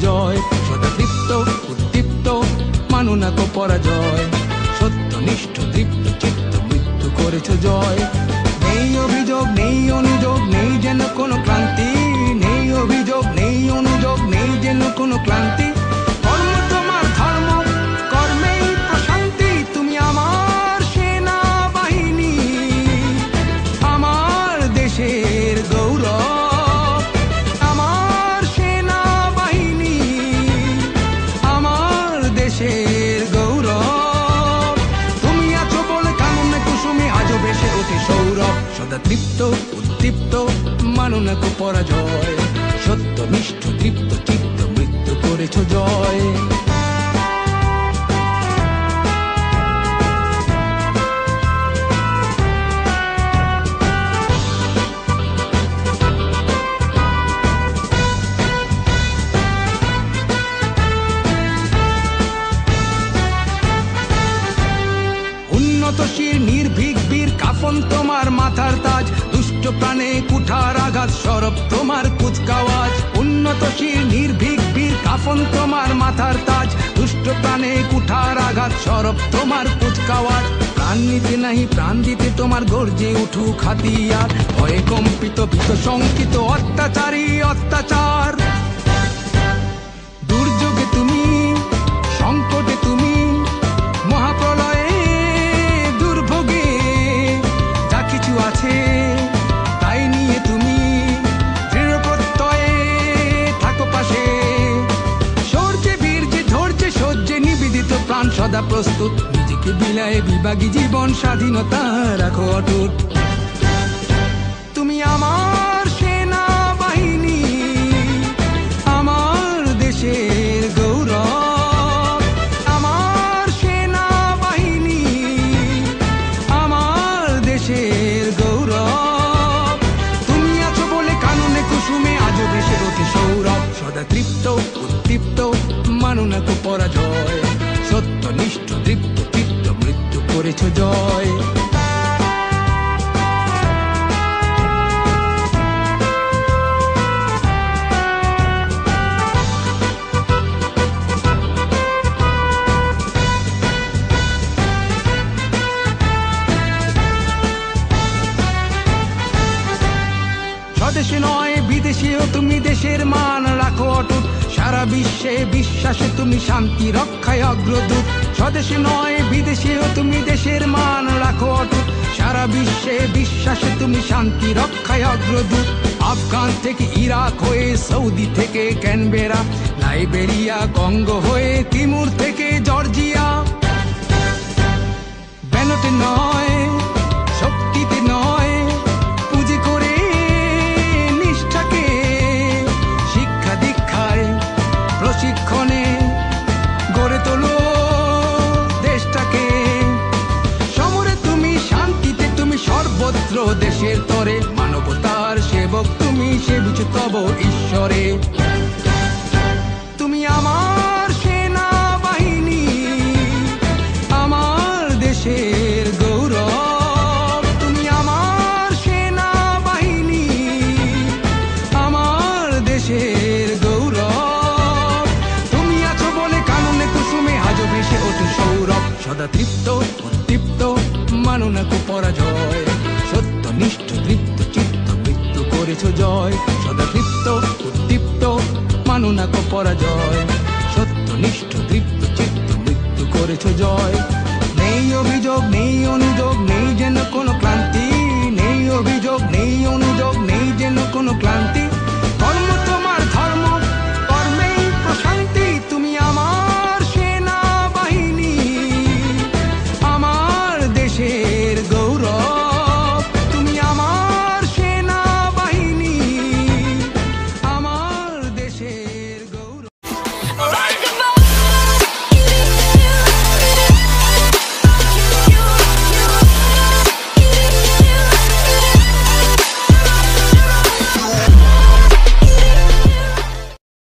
জয়। সদা তৃপ্ত উদ্দীপ্ত মানো না কো পরাজয়, সত্যনিষ্ঠ দীপ্ত চিত্ত মৃত্যু করেছ জয়। নেই অভিযোগ নেই অনুযোগ নেই যেন কোনো ক্লান্তি, নেই অভিযোগ নেই অনুযোগ নেই যেন কোনো ক্লান্তি। কর্ম তোমার ধর্ম, কর্মেই প্রশান্তি। তুমি আমার সেনাবাহিনী, আমার দেশের গৌরব। আমার সেনাবাহিনী, আমার দেশের গৌরব। তুমি আছো বলে কাননে কুসুমে আজও ভেসে ওঠে সৌরভ। সদা তৃপ্ত উদ্দীপ্ত মানো না কো পরাজয়, সত্যনিষ্ঠ তৃপ্ত চিত্ত মৃত্যু করেছ জয়। উন্নতশীল নির্ভীক বীর কাফন তোমার মাথার তাজ, দুষ্ট প্রাণে কুঠার আঘাত সরব তোমার কুচকাওয়াজ। উন্নতশীল নির্ভীক বীর কাফন তোমার মাথার তাজ, দুষ্ট প্রাণে কুঠার আঘাত সরব তোমার কুচকাওয়াজ। প্রাণ নিতে নাহি প্রাণ দিতে তোমার গর্জে উঠুক হাতিয়ার, ভয়ে কম্পিত ভীত শঙ্কিত অত্যাচারী অত্যাচার। দুর্যোগে তুমি, সংকটে তুমি, মহাপ্রলয়ে দুর্ভোগে যা কিছু আছে তাই নিয়ে তুমি দৃঢ় প্রত্যয়ে থাকো পাশে। শৌর্যে বীর্যে ধৈর্যে সহ্যে নিবেদিত প্রাণ সদা প্রস্তুত, নিজেকে বিলায়ে বিভাগী জীবন স্বাধীনতা রাখো অটুট। তুমি আমার সেনাবাহিনী, আমার দেশের গৌরব। আমার সেনাবাহিনী, আমার দেশের গৌরব। তুমি আছো বলে কাননে কুসুমে আজও ভেসে ওঠে সৌরভ। সদা তৃপ্ত উদ্দীপ্ত মানো না কো পরাজয়, সত্যনিষ্ঠ তৃপ্ত চিত্ত মৃত্যু করেছ জয়। স্বদেশে নয় বিদেশেও তুমি দেশের মান রাখো অটুট, সারা বিশ্বে বিশ্বাসে তুমি শান্তি রক্ষায় অগ্রদূত। স্বদেশে নয় বিদেশেও তুমি দেশের মান রাখো অটুট, সারা বিশ্বে বিশ্বাসে তুমি শান্তি রক্ষায় অগ্রদূত। আফগান থেকে ইরাক হয়ে, সৌদি থেকে ক্যানবেরা, লাইবেরিয়া কঙ্গো হয়ে, তিমুর থেকে জর্জিয়া। ব্যানটে নয় শক্তিতে নয় পুঁজি করে নিষ্ঠাকে, শিক্ষা দীক্ষায় প্রশিক্ষণে গড়ে তোলো দেশটাকে। সমরে তুমি, শান্তিতে তুমি, সর্বত্র দেশের তরে মানবতার সেবক তুমি, সেবিছ তব ঈশ্বরে। তুমি আমার সেনাবাহিনী, আমার দেশের গৌরব। তুমি আমার সেনাবাহিনী, আমার দেশের গৌরব। তুমি আছো বলে কাননে কুসুমে আজও ভেসে ওঠে সৌরভ। সদা তৃপ্ত উদ্দীপ্ত মানো না কো পরাজয়, সত্যনিষ্ঠ তৃপ্ত চিত্ত মৃত্যু করেছ জয়। সদা তৃপ্ত উদ্দীপ্ত মানো না কো পরাজয়, সত্যনিষ্ঠ তৃপ্ত চিত্ত মৃত্যু করেছ জয়। নেই অভিযোগ নেই অনুযোগ নেই যেন কোনো ক্লান্তি, নেই অভিযোগ নেই অনুযোগ নেই যেন কোনো ক্লান্তি।